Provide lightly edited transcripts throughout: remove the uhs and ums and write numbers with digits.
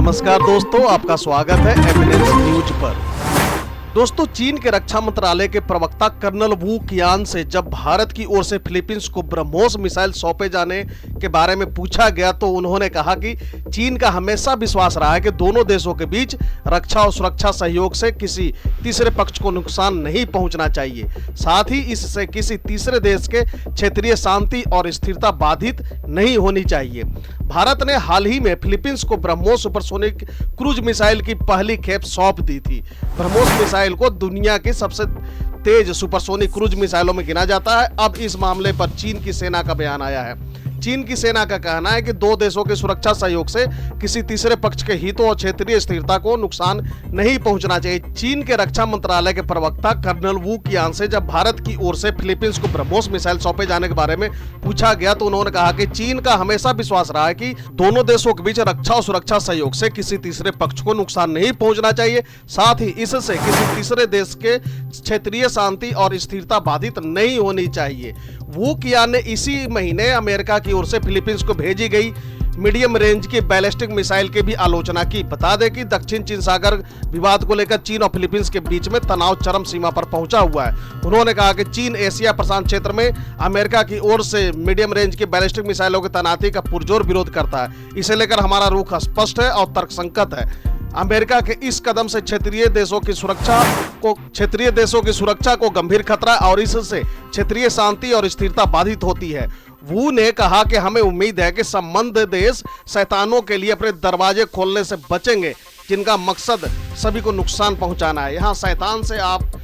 नमस्कार दोस्तों, आपका स्वागत है एमिनेंस न्यूज पर। दोस्तों, चीन के रक्षा मंत्रालय के प्रवक्ता कर्नल वू कियान से जब भारत की ओर से फिलीपींस को ब्रह्मोस मिसाइल सौंपे जाने के बारे में पूछा गया तो उन्होंने कहा कि चीन का हमेशा विश्वास रहा है कि दोनों देशों के बीच रक्षा और सुरक्षा सहयोग से किसी तीसरे पक्ष को नुकसान नहीं पहुंचना चाहिए। साथ ही इससे किसी तीसरे देश के क्षेत्रीय शांति और स्थिरता बाधित नहीं होनी चाहिए। भारत ने हाल ही में फिलीपींस को ब्रह्मोस सुपरसोनिक क्रूज मिसाइल की पहली खेप सौंप दी थी। ब्रह्मोस मिसाइल को दुनिया की सबसे तेज सुपरसोनिक क्रूज मिसाइलों में गिना जाता है। अब इस मामले पर चीन की सेना का बयान आया है। चीन की सेना का कहना है कि दो देशों के सुरक्षा सहयोग से किसी तीसरे पक्ष के हितों और क्षेत्रीय स्थिरता को नुकसान नहीं पहुंचना चाहिए। चीन के रक्षा मंत्रालय के प्रवक्ता कर्नल वू कियान से जब भारत की ओर से फिलीपींस को ब्रह्मोस मिसाइल सौंपे जाने के बारे में पूछा गया तो उन्होंने कहा कि चीन का हमेशा विश्वास रहा है कि दोनों देशों के बीच रक्षा और सुरक्षा सहयोग से किसी तीसरे पक्ष को नुकसान नहीं पहुंचना चाहिए। साथ ही इससे किसी तीसरे देश के क्षेत्रीय शांति और स्थिरता बाधित नहीं होनी चाहिए। वू कियान ने इसी महीने अमेरिका की ओर से फिलीपींस को भेजी गई मीडियम रेंज की बैलिस्टिक मिसाइल की भी आलोचना की। बता दें कि दक्षिण चीन सागर विवाद को लेकर चीन और फिलीपींस के बीच में तनाव चरम सीमा पर पहुंचा हुआ है। उन्होंने कहा कि चीन एशिया प्रशांत क्षेत्र में अमेरिका की ओर से मीडियम रेंज की बैलिस्टिक मिसाइलों की तैनाती का पुरजोर विरोध करता है। इसे लेकर हमारा रुख स्पष्ट है और तर्कसंगत है। अमेरिका के इस कदम से क्षेत्रीय देशों की सुरक्षा को गंभीर खतरा और इससे क्षेत्रीय शांति और स्थिरता बाधित होती है। वू ने कहा कि हमें उम्मीद है कि संबंध देश शैतानों के लिए अपने दरवाजे खोलने से बचेंगे जिनका मकसद सभी को नुकसान पहुंचाना है। यहाँ शैतान से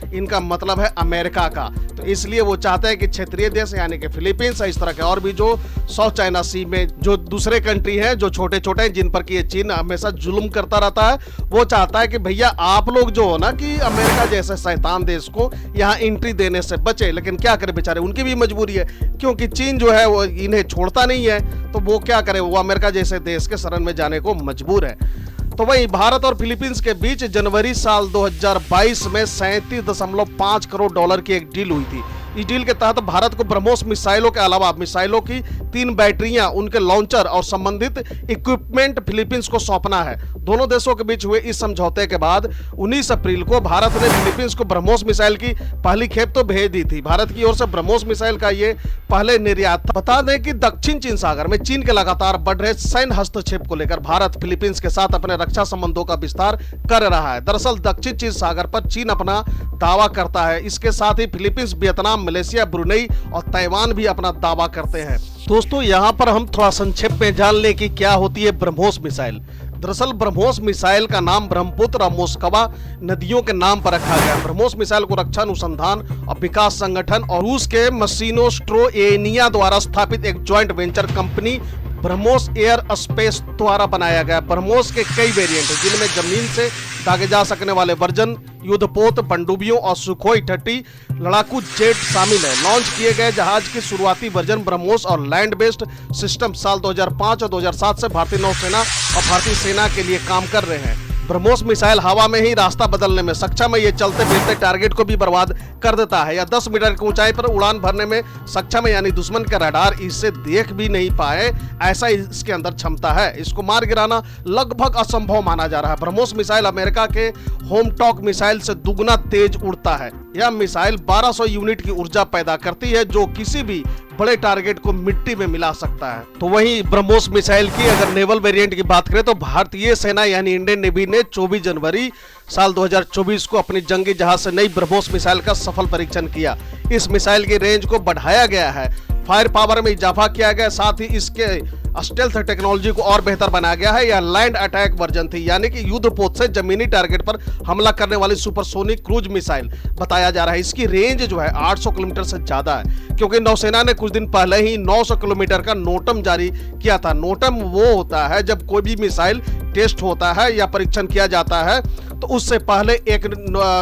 इनका मतलब है अमेरिका का, तो इसलिए वो चाहते हैं कि क्षेत्रीय देश यानी कि फिलीपींस इस तरह के और भी जो साउथ चाइना सी में जो दूसरे कंट्री हैं जो छोटे छोटे हैं जिन पर कि ये चीन हमेशा जुल्म करता रहता है, वो चाहता है कि भैया आप लोग जो हो ना कि अमेरिका जैसे शैतान देश को यहाँ एंट्री देने से बचे। लेकिन क्या करे बेचारे, उनकी भी मजबूरी है क्योंकि चीन जो है वो इन्हें छोड़ता नहीं है, तो वो क्या करे, वो अमेरिका जैसे देश के शरण में जाने को मजबूर है। तो वहीं भारत और फिलीपींस के बीच जनवरी साल 2022 में 37.5 करोड़ डॉलर की एक डील हुई थी। इस डील के तहत भारत को ब्रह्मोस मिसाइलों के अलावा मिसाइलों की 3 बैटरियां, उनके लॉन्चर और संबंधित इक्विपमेंट फिलीपींस को सौंपना है। दोनों देशों के बीच हुए इस समझौते के बाद 19 अप्रैल को भारत ने फिलीपींस को ब्रह्मोस मिसाइल की पहली खेप तो भेज दी थी। भारत की ओर से ब्रह्मोस मिसाइल का ये पहले निर्यात था। बता दें कि दक्षिण चीन सागर में चीन के लगातार बढ़ रहे सैन्य हस्तक्षेप को लेकर भारत फिलीपींस के साथ अपने रक्षा संबंधों का विस्तार कर रहा है। दरअसल दक्षिण चीन सागर पर चीन अपना दावा करता है। इसके साथ ही फिलीपींस, वियतनाम, मलेशिया, ब्रुनेई और ताइवान भी अपना दावा करते हैं। दोस्तों, यहाँ पर हम थोड़ा संक्षेप में जान लें कि क्या होती है ब्रह्मोस मिसाइल। दरअसल ब्रह्मोस मिसाइल का नाम ब्रह्मपुत्र और मोस्कवा नदियों के नाम पर रखा गया। ब्रह्मोस मिसाइल को रक्षा अनुसंधान और विकास संगठन और रूस के मशीनोस्ट्रोएनिया द्वारा स्थापित एक joint venture company BrahMos air space द्वारा बनाया गया। ब्रह्मोस के कई वेरिएंट हैं जिनमें जमीन से दागे जा सकने वाले वर्जन, युद्धपोत, पनडुब्बियों और सुखोई 30 लड़ाकू जेट शामिल है। लॉन्च किए गए जहाज की शुरुआती वर्जन ब्रह्मोस और लैंड बेस्ड सिस्टम साल 2005 और 2007 से भारतीय नौसेना और भारतीय सेना के लिए काम कर रहे हैं। ब्रह्मोस मिसाइल हवा में ही रास्ता बदलने में सक्षम है। ये चलते फिरते टारगेट को भी बर्बाद कर देता है या 10 मीटर की ऊंचाई पर उड़ान भरने में सक्षम है, यानी दुश्मन का रडार इसे देख भी नहीं पाए, ऐसा इसके अंदर क्षमता है। इसको मार गिराना लगभग असंभव माना जा रहा है। ब्रह्मोस मिसाइल अमेरिका के होमटॉक मिसाइल से दुगुना तेज उड़ता है। यह मिसाइल 1200 यूनिट की ऊर्जा पैदा करती है जो किसी भी बड़े टारगेट को मिट्टी में मिला सकता है। तो वहीं ब्रह्मोस मिसाइल की अगर नेवल वेरिएंट की बात करें तो भारतीय सेना यानी इंडियन नेवी ने 24 जनवरी साल 2024 को अपनी जंगी जहाज से नई ब्रह्मोस मिसाइल का सफल परीक्षण किया। इस मिसाइल की रेंज को बढ़ाया गया है, फायर पावर में इजाफा किया गया, साथ ही इसके स्टेल्थ टेक्नोलॉजी को और बेहतर बनाया गया है। यह लैंड अटैक वर्जन थी यानी कि युद्धपोत से जमीनी टारगेट पर हमला करने वाली सुपरसोनिक क्रूज मिसाइल बताया जा रहा है। इसकी रेंज जो है 800 किलोमीटर से ज्यादा है क्योंकि नौसेना ने कुछ दिन पहले ही 900 किलोमीटर का नोटम जारी किया था। नोटम वो होता है जब कोई भी मिसाइल टेस्ट होता है या परीक्षण किया जाता है तो उससे पहले एक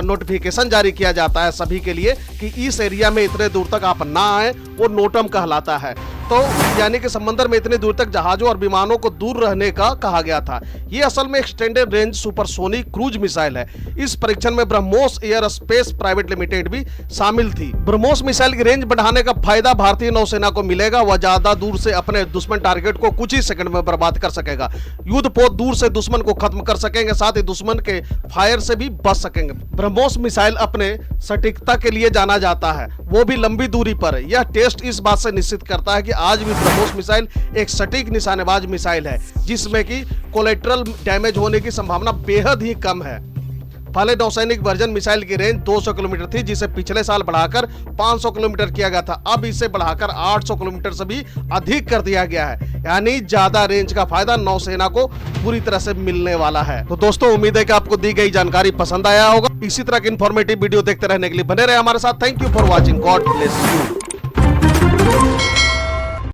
नोटिफिकेशन जारी किया जाता है सभी के लिए कि इस एरिया में इतने दूर तक आप ना आए, वो नोटम कहलाता है। तो यानी कि समंदर में इतनी दूर तक जहाजों और विमानों को दूर रहने का कहा गया था। ये असल में extended range supersonic cruise missile है। इस परीक्षण में BrahMos air space private limited भी शामिल थी। ब्रह्मोस मिसाइल की रेंज बढ़ाने का फायदा भारतीय नौसेना को मिलेगा। वह ज्यादा दूर से अपने दुश्मन टारगेट को कुछ ही सेकंड में बर्बाद कर सकेगा। युद्धपोत दूर से दुश्मन को खत्म कर सकेंगे, साथ ही दुश्मन के फायर से भी बच सकेंगे। ब्रह्मोस मिसाइल अपने सटीकता के लिए जाना जाता है, वो भी लंबी दूरी पर। यह टेस्ट इस बात से निश्चित करता है कि आज भी ब्रह्मोस मिसाइल एक सटीक निशानेबाज मिसाइल है, जिसमें कि कोलेटरल डैमेज होने की संभावना बेहद ही कम है। पहले नौसैनिक वर्जन मिसाइल की रेंज 200 किलोमीटर थी, जिसे पिछले साल बढ़ाकर 500 किलोमीटर किया गया था। अब इसे बढ़ाकर 800 किलोमीटर से भी अधिक कर दिया गया है, यानी ज्यादा रेंज का फायदा नौसेना को पूरी तरह से मिलने वाला है। तो दोस्तों, उम्मीद है कि आपको दी गई जानकारी पसंद आया होगा। इसी तरह की इंफॉर्मेटिव वीडियो देखते रहने के लिए बने रहे हमारे साथ। Thank you for watching. God bless you.